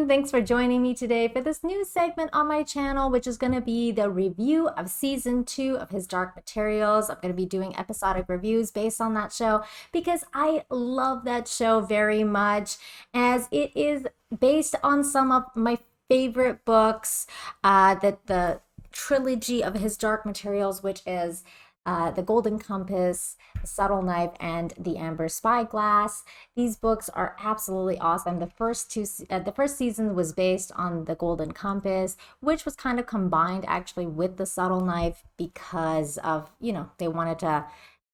Thanks for joining me today for this new segment on my channel, which is going to be the review of season 2 of His Dark Materials. I'm going to be doing episodic reviews based on that show because I love that show very much, as it is based on some of my favorite books, that the trilogy of His Dark Materials, which is The Golden Compass, The Subtle Knife, and The Amber Spyglass. These books are absolutely awesome. The first season was based on The Golden Compass, which was kind of combined actually with The Subtle Knife because of, they wanted to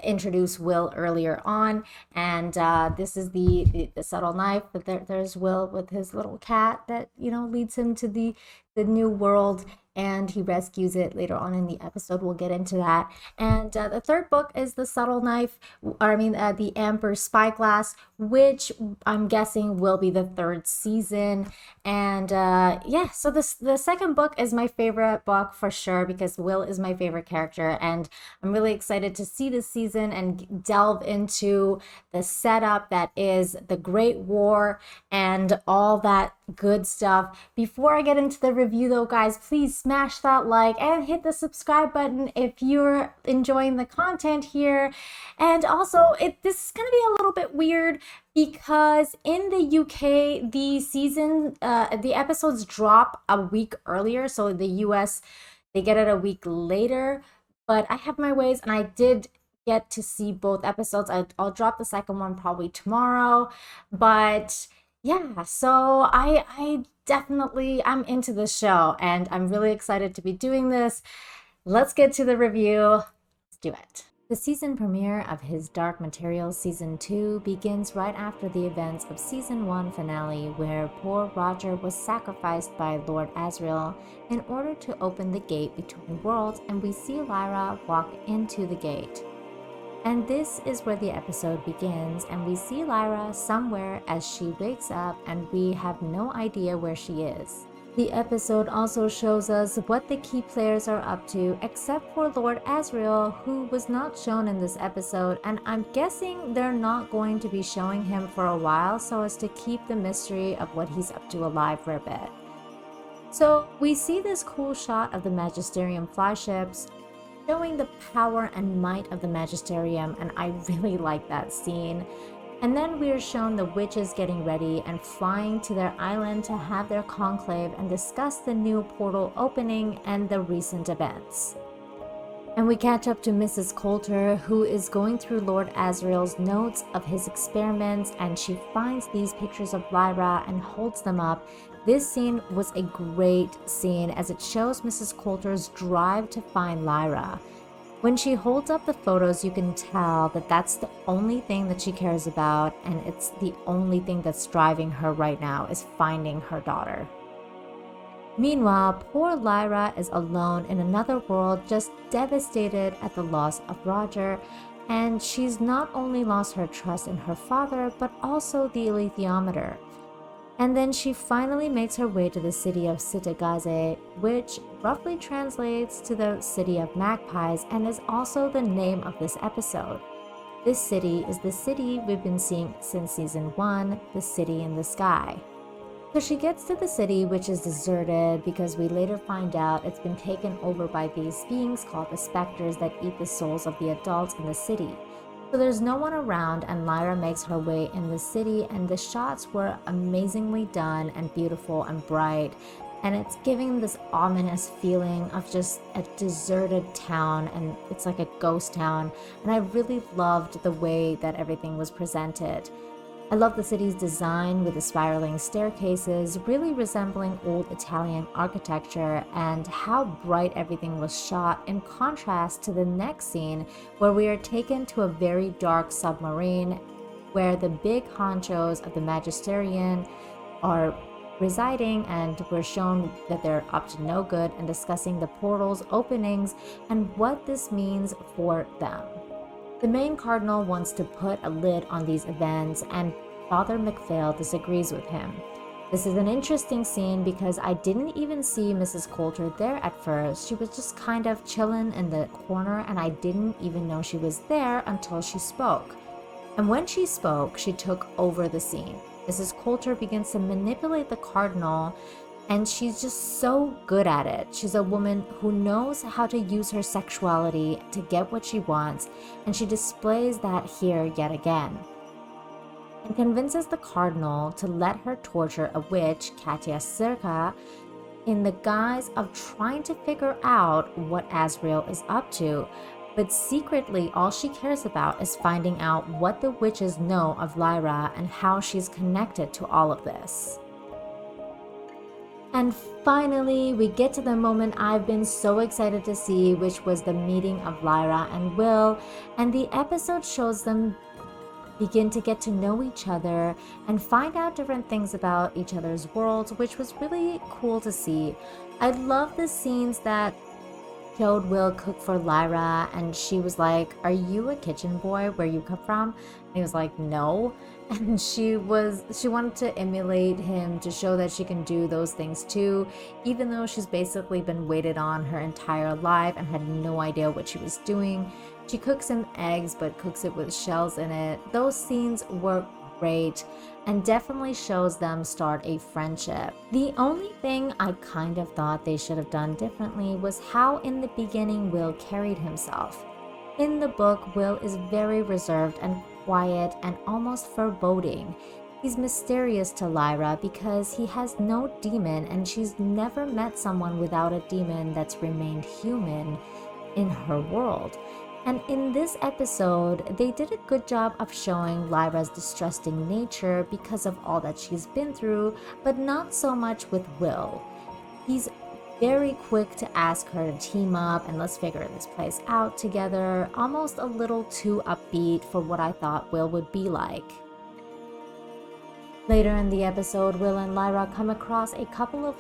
introduce Will earlier on, and this is the Subtle Knife. But there's Will with his little cat that leads him to the new world, and he rescues it later on in the episode. We'll get into that. And the third book is The Subtle Knife, The Amber Spyglass, which I'm guessing will be the third season. And so the second book is my favorite book for sure, because Will is my favorite character, and I'm really excited to see this season and delve into the setup that is the Great War and all that good stuff. Before I get into the review though, guys, please smash that like and hit the subscribe button if you're enjoying the content here. And also, this is going to be a little bit weird because in the UK, the episodes drop a week earlier. So in the US, they get it a week later. But I have my ways, and I did get to see both episodes. I'll drop the second one probably tomorrow. But yeah, so I definitely, I'm into this show, and I'm really excited to be doing this. Let's get to the review. Let's do it. The season premiere of His Dark Materials Season 2 begins right after the events of Season 1 finale, where poor Roger was sacrificed by Lord Asriel in order to open the gate between worlds, and we see Lyra walk into the gate. And this is where the episode begins, and we see Lyra somewhere as she wakes up, and we have no idea where she is. The episode also shows us what the key players are up to, except for Lord Asriel, who was not shown in this episode, and I'm guessing they're not going to be showing him for a while so as to keep the mystery of what he's up to alive for a bit. So we see this cool shot of the Magisterium flyships, showing the power and might of the Magisterium, and I really like that scene. And then we are shown the witches getting ready and flying to their island to have their conclave and discuss the new portal opening and the recent events. And we catch up to Mrs. Coulter, who is going through Lord Asriel's notes of his experiments, and she finds these pictures of Lyra and holds them up. This scene was a great scene, as it shows Mrs. Coulter's drive to find Lyra. When she holds up the photos, you can tell that that's the only thing that she cares about, and it's the only thing that's driving her right now, is finding her daughter. Meanwhile, poor Lyra is alone in another world, just devastated at the loss of Roger, and she's not only lost her trust in her father, but also the alethiometer. And then she finally makes her way to the city of City, which roughly translates to the City of Magpies, and is also the name of this episode. This city is the city we've been seeing since season 1, the city in the sky. So she gets to the city, which is deserted because we later find out it's been taken over by these beings called the specters that eat the souls of the adults in the city. So there's no one around, and Lyra makes her way in the city, and the shots were amazingly done and beautiful and bright, and it's giving this ominous feeling of just a deserted town, and it's like a ghost town, and I really loved the way that everything was presented. I love the city's design with the spiraling staircases, really resembling old Italian architecture, and how bright everything was shot, in contrast to the next scene where we are taken to a very dark submarine where the big honchos of the Magisterium are residing, and we're shown that they're up to no good and discussing the portal's openings and what this means for them. The main cardinal wants to put a lid on these events, and Father McPhail disagrees with him. This is an interesting scene because I didn't even see Mrs. Coulter there at first. She was just kind of chilling in the corner, and I didn't even know she was there until she spoke. And when she spoke, she took over the scene. Mrs. Coulter begins to manipulate the cardinal, and she's just so good at it. She's a woman who knows how to use her sexuality to get what she wants, and she displays that here yet again. And convinces the cardinal to let her torture a witch, Katya Sirka, in the guise of trying to figure out what Azrael is up to. But secretly, all she cares about is finding out what the witches know of Lyra and how she's connected to all of this. And finally, we get to the moment I've been so excited to see, which was the meeting of Lyra and Will, and the episode shows them begin to get to know each other and find out different things about each other's worlds, which was really cool to see. I love the scenes that showed Will cook for Lyra, and she was like, "Are you a kitchen boy? Where you come from?" And he was like, "No." And she wanted to emulate him to show that she can do those things too, even though she's basically been waited on her entire life and had no idea what she was doing. She cooks him eggs, but cooks it with shells in it. Those scenes were great and definitely shows them start a friendship. The only thing I kind of thought they should have done differently was how in the beginning Will carried himself. In the book, Will is very reserved and quiet and almost foreboding. He's mysterious to Lyra because he has no demon, and she's never met someone without a demon that's remained human in her world. And in this episode, they did a good job of showing Lyra's distrusting nature because of all that she's been through, but not so much with Will. He's very quick to ask her to team up and let's figure this place out together, almost a little too upbeat for what I thought Will would be like. Later in the episode, Will and Lyra come across a couple of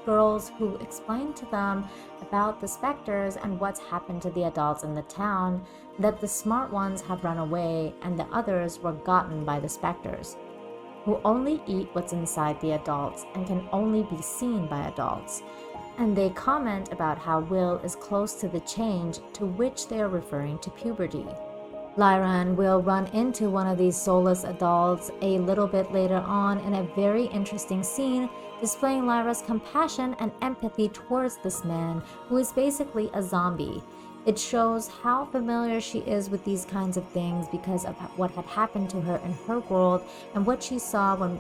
girls who explain to them about the specters and what's happened to the adults in the town, that the smart ones have run away and the others were gotten by the specters, who only eat what's inside the adults and can only be seen by adults. And they comment about how Will is close to the change, to which they are referring to puberty. Lyra and Will run into one of these soulless adults a little bit later on in a very interesting scene, displaying Lyra's compassion and empathy towards this man who is basically a zombie. It shows how familiar she is with these kinds of things because of what had happened to her in her world and what she saw when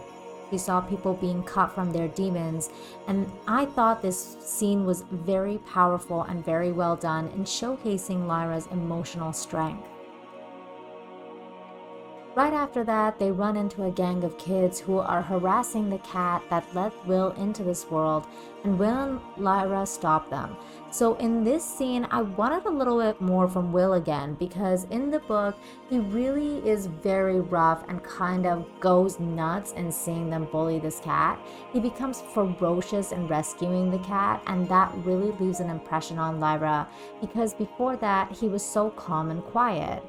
she saw people being cut from their demons. And I thought this scene was very powerful and very well done in showcasing Lyra's emotional strength. Right after that, they run into a gang of kids who are harassing the cat that let Will into this world, and Will and Lyra stop them. So in this scene, I wanted a little bit more from Will again, because in the book, he really is very rough and kind of goes nuts in seeing them bully this cat. He becomes ferocious in rescuing the cat, and that really leaves an impression on Lyra, because before that, he was so calm and quiet.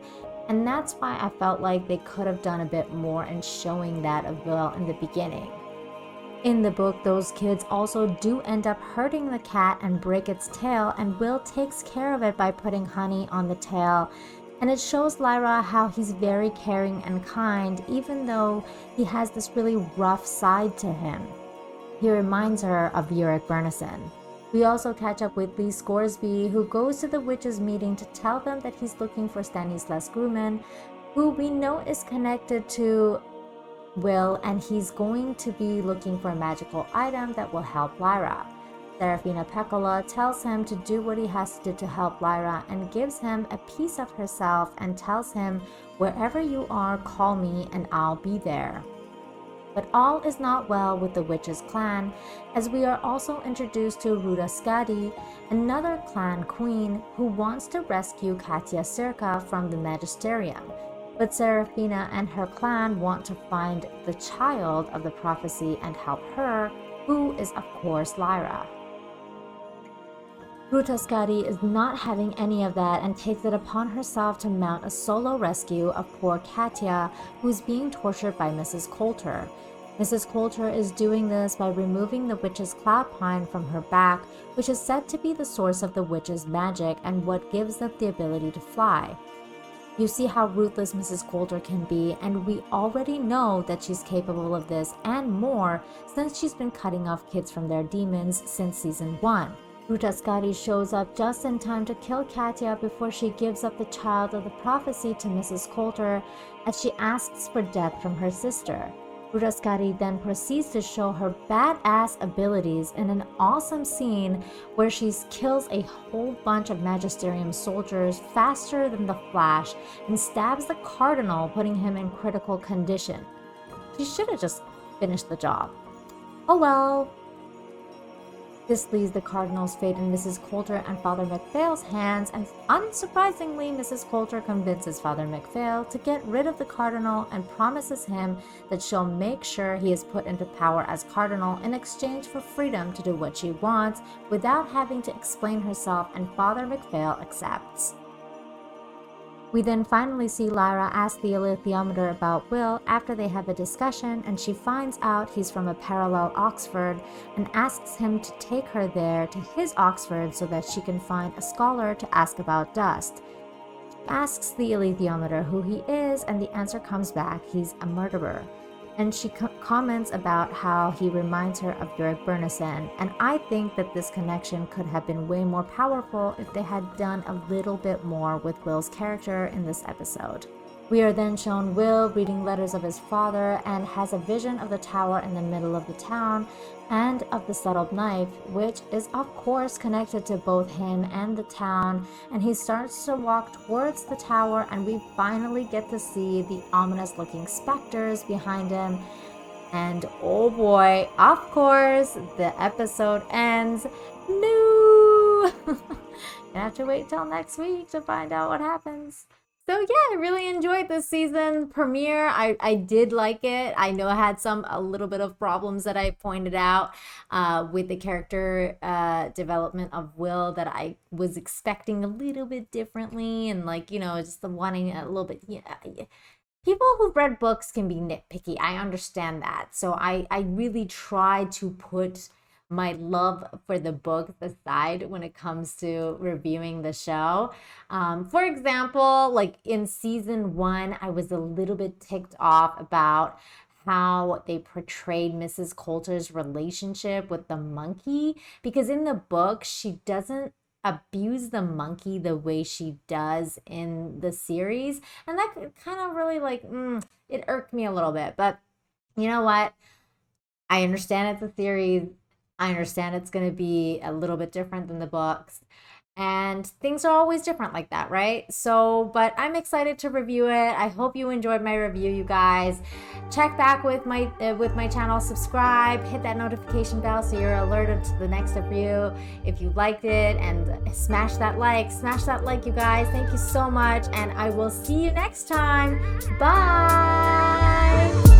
And that's why I felt like they could have done a bit more in showing that of Will in the beginning. In the book, those kids also do end up hurting the cat and break its tail, and Will takes care of it by putting honey on the tail. And it shows Lyra how he's very caring and kind, even though he has this really rough side to him. He reminds her of Uric Bernison. We also catch up with Lee Scoresby, who goes to the witches' meeting to tell them that he's looking for Stanislas Grumman, who we know is connected to Will, and he's going to be looking for a magical item that will help Lyra. Serafina Pecola tells him to do what he has to do to help Lyra and gives him a piece of herself and tells him, "Wherever you are, call me and I'll be there." But all is not well with the witches' clan, as we are also introduced to Ruta Skadi, another clan queen who wants to rescue Katya Sirka from the magisterium. But Serafina and her clan want to find the child of the prophecy and help her, who is of course Lyra. Ruta Skadi is not having any of that and takes it upon herself to mount a solo rescue of poor Katya, who is being tortured by Mrs. Coulter. Mrs. Coulter is doing this by removing the witch's cloud pine from her back, which is said to be the source of the witch's magic and what gives them the ability to fly. You see how ruthless Mrs. Coulter can be, and we already know that she's capable of this and more since she's been cutting off kids from their demons since season 1. Rutascari shows up just in time to kill Katya before she gives up the child of the prophecy to Mrs. Coulter as she asks for death from her sister. Rutascari then proceeds to show her badass abilities in an awesome scene where she kills a whole bunch of Magisterium soldiers faster than the Flash and stabs the Cardinal, putting him in critical condition. She should have just finished the job. Oh well. This leaves the Cardinal's fate in Mrs. Coulter and Father McPhail's hands, and unsurprisingly, Mrs. Coulter convinces Father McPhail to get rid of the Cardinal and promises him that she'll make sure he is put into power as Cardinal in exchange for freedom to do what she wants without having to explain herself, and Father McPhail accepts. We then finally see Lyra ask the alethiometer about Will after they have a discussion, and she finds out he's from a parallel Oxford and asks him to take her there to his Oxford so that she can find a scholar to ask about dust. She asks the alethiometer who he is, and the answer comes back he's a murderer. And she comments about how he reminds her of Yorick Bernison, and I think that this connection could have been way more powerful if they had done a little bit more with Will's character in this episode. We are then shown Will reading letters of his father and has a vision of the tower in the middle of the town and of the settled knife, which is of course connected to both him and the town, and he starts to walk towards the tower, and we finally get to see the ominous looking specters behind him. And oh boy, of course, the episode ends. No! You have to wait till next week to find out what happens. So yeah, I really enjoyed this season premiere. I did like it. I know I had a little bit of problems that I pointed out with the character development of Will that I was expecting a little bit differently, and just wanting a little bit. Yeah, people who've read books can be nitpicky. I understand that. So I really try to put my love for the book aside when it comes to reviewing the show. For example, like in season 1, I was a little bit ticked off about how they portrayed Mrs. Coulter's relationship with the monkey, because in the book, she doesn't abuse the monkey the way she does in the series. And that kind of really it irked me a little bit. But you know what? I understand it's a series. I understand it's going to be a little bit different than the books, and things are always different like that, right? So, but I'm excited to review it. I hope you enjoyed my review, you guys. Check back with my channel, subscribe, hit that notification bell so you're alerted to the next review if you liked it, and smash that like, you guys. Thank you so much, and I will see you next time. Bye.